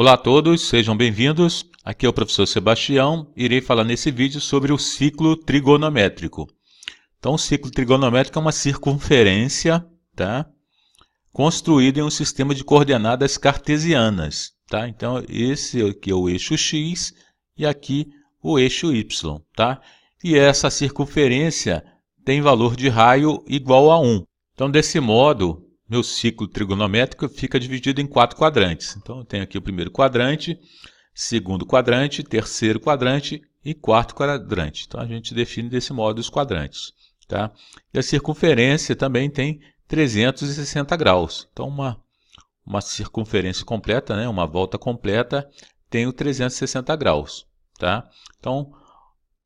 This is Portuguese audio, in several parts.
Olá a todos, sejam bem-vindos. Aqui é o professor Sebastião. Irei falar nesse vídeo sobre o ciclo trigonométrico. Então, o ciclo trigonométrico é uma circunferência, tá? Construída em um sistema de coordenadas cartesianas, tá? Então, esse aqui é o eixo X e aqui o eixo Y, tá? E essa circunferência tem valor de raio igual a 1. Então, desse modo, meu ciclo trigonométrico fica dividido em 4 quadrantes. Então, eu tenho aqui o primeiro quadrante, segundo quadrante, terceiro quadrante e quarto quadrante. Então, a gente define desse modo os quadrantes, tá? E a circunferência também tem 360 graus. Então, uma circunferência completa, né? Uma volta completa, tem o 360 graus, tá? Então,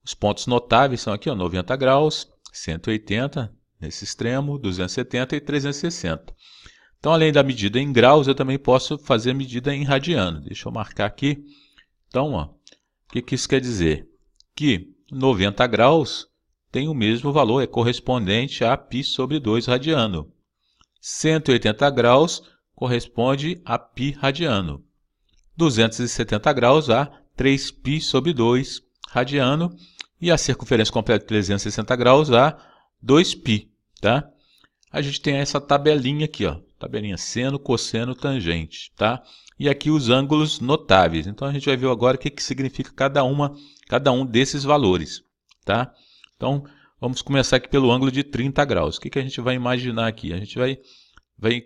os pontos notáveis são aqui, ó, 90 graus, 180 nesse extremo, 270 e 360. Então, além da medida em graus, eu também posso fazer a medida em radiano. Deixa eu marcar aqui. Então, ó, o que isso quer dizer? Que 90 graus tem o mesmo valor, é correspondente a π sobre 2 radiano. 180 graus corresponde a π radiano. 270 graus a 3π sobre 2 radiano. E a circunferência completa de 360 graus a 2π, tá? A gente tem essa tabelinha aqui, ó, tabelinha seno, cosseno, tangente, tá? E aqui os ângulos notáveis. Então a gente vai ver agora o que significa cada um desses valores, tá? Então vamos começar aqui pelo ângulo de 30 graus. O que a gente vai imaginar aqui? A gente vai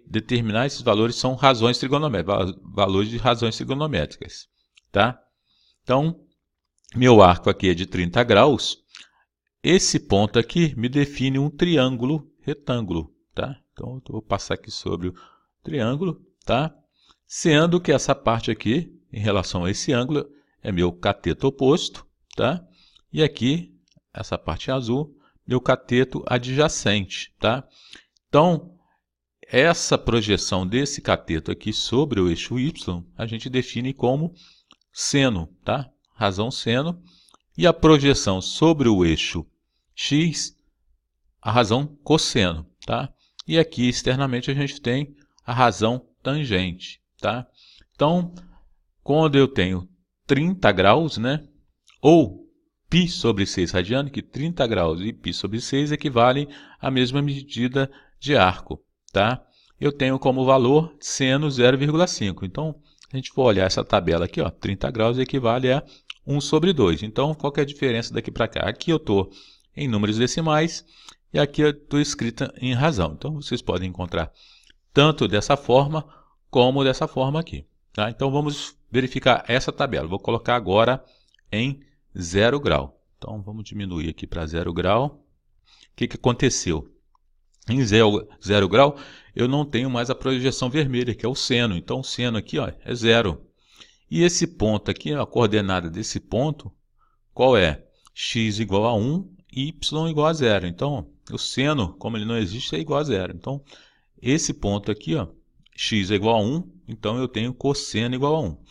determinar esses valores, são razões trigonométricas, valores de razões trigonométricas, tá? Então, meu arco aqui é de 30 graus. Esse ponto aqui me define um triângulo retângulo, tá? Então, eu vou passar aqui sobre o triângulo, tá? Sendo que essa parte aqui, em relação a esse ângulo, é meu cateto oposto, tá? E aqui, essa parte azul, meu cateto adjacente, tá? Então, essa projeção desse cateto aqui sobre o eixo Y, a gente define como seno, tá? Razão seno. E a projeção sobre o eixo X, a razão cosseno, tá? E aqui externamente a gente tem a razão tangente, tá? Então, quando eu tenho 30 graus, né? Ou π sobre 6 radiano, que 30 graus e π sobre 6 equivalem à mesma medida de arco, tá? Eu tenho como valor seno 0,5. Então, a gente for olhar essa tabela aqui, ó, 30 graus equivale a 1 sobre 2. Então, qual que é a diferença daqui para cá? Aqui eu estou em números decimais e aqui eu estou escrita em razão. Então, vocês podem encontrar tanto dessa forma como dessa forma aqui, tá? Então, vamos verificar essa tabela. Vou colocar agora em 0 grau. Então, vamos diminuir aqui para 0 grau. O que aconteceu? Em 0 grau, eu não tenho mais a projeção vermelha, que é o seno. Então, o seno aqui, ó, é 0. E esse ponto aqui, a coordenada desse ponto, qual é? X igual a 1 e y igual a 0. Então, o seno, como ele não existe, é igual a 0. Então, esse ponto aqui, ó, x é igual a 1, então eu tenho cosseno igual a 1.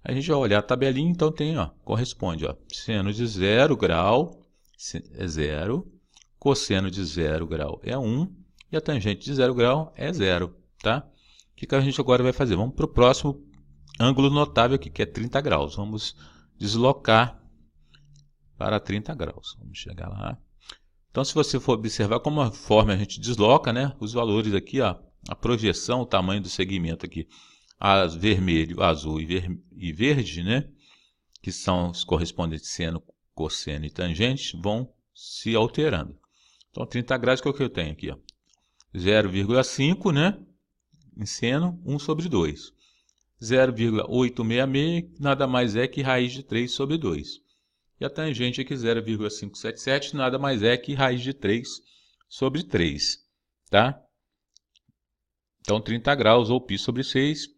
A gente vai olhar a tabelinha, então tem, ó, corresponde, ó, seno de 0 grau é 0, cosseno de 0 grau é 1 e a tangente de 0 grau é 0, tá? O que a gente agora vai fazer? Vamos para o próximo ângulo notável aqui, que é 30 graus. Vamos deslocar para 30 graus. Vamos chegar lá. Então, se você for observar como forma a gente desloca, né, os valores aqui, ó, a projeção, o tamanho do segmento aqui, vermelho, azul e verde, né, que são os correspondentes seno, cosseno e tangente, vão se alterando. Então, 30 graus, que é o que eu tenho aqui? 0,5, né, em seno, 1 sobre 2. 0,866 nada mais é que raiz de 3 sobre 2. E a tangente aqui, 0,577, nada mais é que raiz de 3 sobre 3. Tá? Então, 30 graus ou π sobre 6,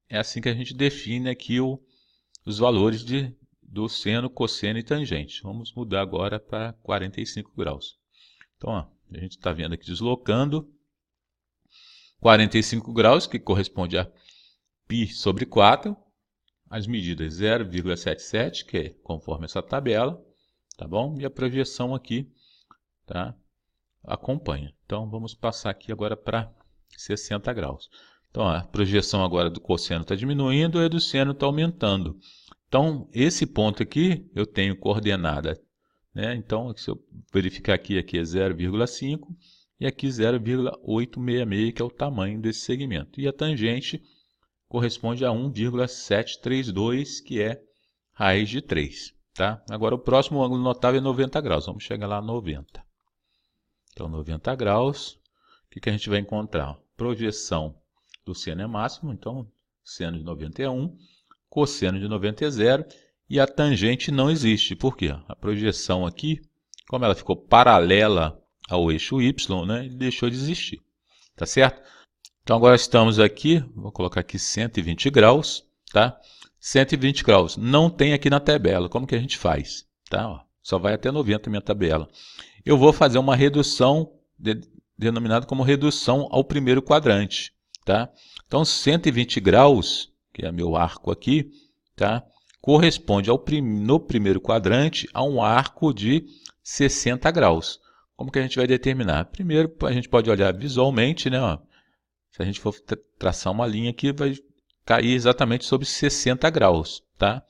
é assim que a gente define aqui os valores do seno, cosseno e tangente. Vamos mudar agora para 45 graus. Então, ó, a gente está vendo aqui deslocando 45 graus, que corresponde a π sobre 4, as medidas 0,77, que é conforme essa tabela, tá bom? E a projeção aqui, tá? Acompanha. Então, vamos passar aqui agora para 60 graus. Então, a projeção agora do cosseno está diminuindo e a do seno está aumentando. Então, esse ponto aqui eu tenho coordenada, né? Então, se eu verificar aqui, aqui é 0,5 e aqui 0,866, que é o tamanho desse segmento. E a tangente corresponde a 1,732, que é raiz de 3. Tá? Agora, o próximo ângulo notável é 90 graus. Vamos chegar lá a 90. Então, 90 graus, o que a gente vai encontrar? Projeção do seno é máximo, então, seno de 90 é 1, cosseno de 90 é 0, e a tangente não existe. Por quê? A projeção aqui, como ela ficou paralela ao eixo Y, né, ele deixou de existir. Tá certo? Então, agora estamos aqui, vou colocar aqui 120 graus, tá? 120 graus, não tem aqui na tabela. Como que a gente faz? Tá? Ó, só vai até 90 minha tabela. Eu vou fazer uma redução, denominada como redução ao primeiro quadrante. Tá? Então, 120 graus, que é meu arco aqui, tá? Corresponde no primeiro quadrante a um arco de 60 graus. Como que a gente vai determinar? Primeiro, a gente pode olhar visualmente, né? Ó, se a gente for traçar uma linha aqui, vai cair exatamente sobre 60 graus. Tá?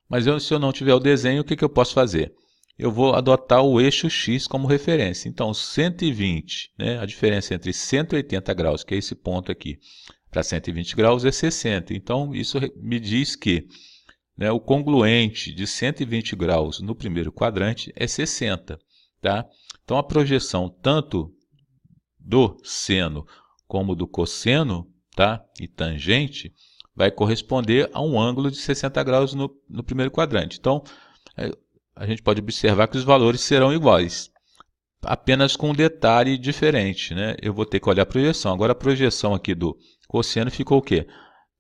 Mas se eu não tiver o desenho, o que eu posso fazer? Eu vou adotar o eixo X como referência. Então, 120, né, a diferença entre 180 graus, que é esse ponto aqui, para 120 graus é 60. Então, isso me diz que, né, o congruente de 120 graus no primeiro quadrante é 60. Tá? Então, a projeção tanto do seno como do cosseno, tá, e tangente, vai corresponder a um ângulo de 60 graus no primeiro quadrante. Então, a gente pode observar que os valores serão iguais, apenas com um detalhe diferente, né? Eu vou ter que olhar a projeção. Agora, a projeção aqui do cosseno ficou o quê?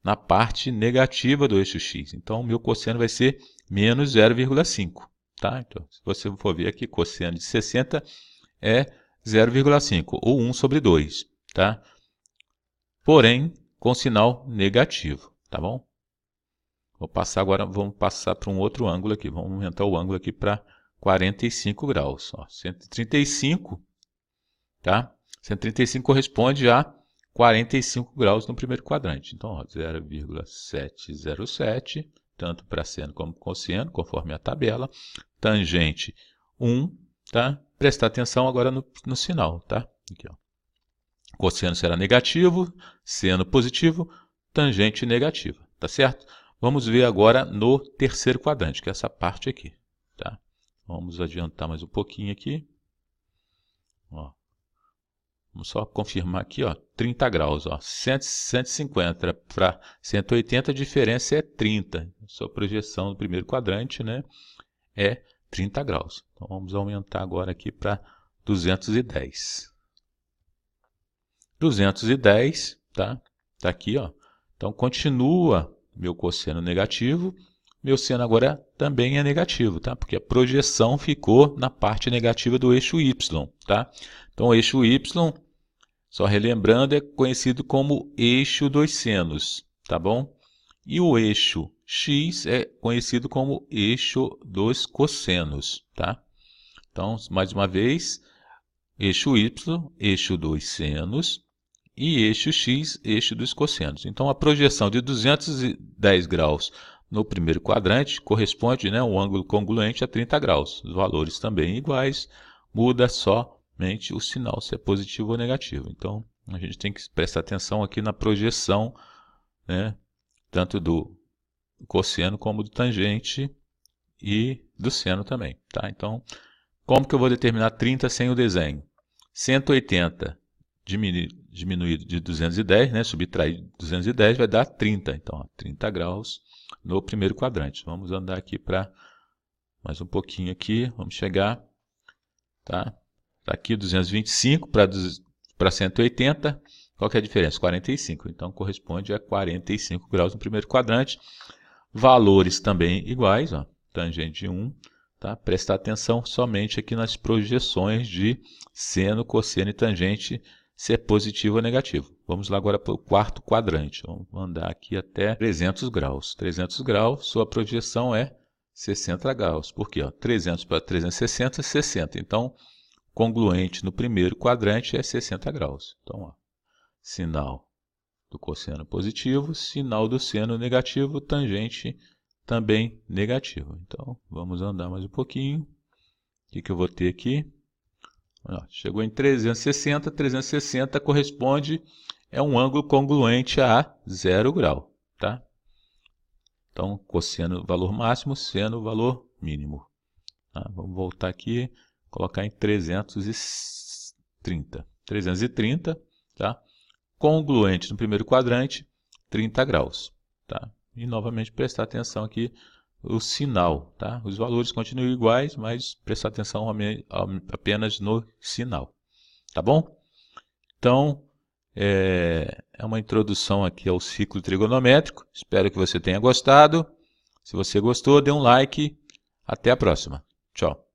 Na parte negativa do eixo X. Então, o meu cosseno vai ser menos 0,5. Tá? Então, se você for ver aqui, cosseno de 60 é 0,5, ou 1 sobre 2. Tá? Porém, com sinal negativo. Tá bom? Vou passar agora, vamos passar para um outro ângulo aqui. Vamos aumentar o ângulo aqui para 45 graus. Ó, 135, tá? 135 corresponde a 45 graus no primeiro quadrante. Então, 0,707, tanto para seno como cosseno, conforme a tabela. Tangente 1, tá? Prestar atenção agora no sinal, tá? Aqui, ó. Cosseno será negativo, seno positivo, tangente negativa, tá certo? Vamos ver agora no terceiro quadrante, que é essa parte aqui. Tá? Vamos adiantar mais um pouquinho aqui. Ó. Vamos só confirmar aqui, ó, 30 graus. Ó, 150 para 180, a diferença é 30. A sua projeção do primeiro quadrante, né, é 30 graus. Então, vamos aumentar agora aqui para 210. 210, tá? Tá aqui, ó. Então, continua meu cosseno negativo, meu seno agora também é negativo, tá? Porque a projeção ficou na parte negativa do eixo Y, tá? Então, o eixo Y, só relembrando, é conhecido como eixo dos senos, tá bom? E o eixo X é conhecido como eixo dos cossenos, tá? Então, mais uma vez, eixo Y, eixo dos senos, e eixo X, eixo dos cossenos. Então, a projeção de 210 graus no primeiro quadrante corresponde, né, um ângulo congruente a 30 graus. Os valores também iguais, muda somente o sinal, se é positivo ou negativo. Então, a gente tem que prestar atenção aqui na projeção, né, tanto do cosseno como do tangente e do seno também. Tá? Então, como que eu vou determinar 30 sem o desenho? 180 diminuído de 210, né, subtrair 210 vai dar 30. Então, ó, 30 graus no primeiro quadrante. Vamos andar aqui para mais um pouquinho aqui, vamos chegar, tá? Tá aqui 225 para 180, qual que é a diferença? 45. Então, corresponde a 45 graus no primeiro quadrante. Valores também iguais, ó, tangente 1. Tá? Prestar atenção somente aqui nas projeções de seno, cosseno e tangente, se é positivo ou negativo. Vamos lá agora para o quarto quadrante. Vamos andar aqui até 300 graus. 300 graus, sua projeção é 60 graus. Por quê? Ó, 300 para 360, 60. Então, congruente no primeiro quadrante é 60 graus. Então, ó, sinal do cosseno positivo, sinal do seno negativo, tangente também negativo. Então, vamos andar mais um pouquinho. O que eu vou ter aqui? Chegou em 360, 360 corresponde, é um ângulo congruente a 0 grau, tá? Então, cosseno valor máximo, seno valor mínimo. Tá? Vamos voltar aqui, colocar em 330. 330, tá? Congruente no primeiro quadrante, 30 graus, tá? E novamente prestar atenção aqui o sinal, tá? Os valores continuam iguais, mas prestar atenção apenas no sinal, tá bom? Então, é uma introdução aqui ao ciclo trigonométrico. Espero que você tenha gostado. Se você gostou, dê um like. Até a próxima. Tchau.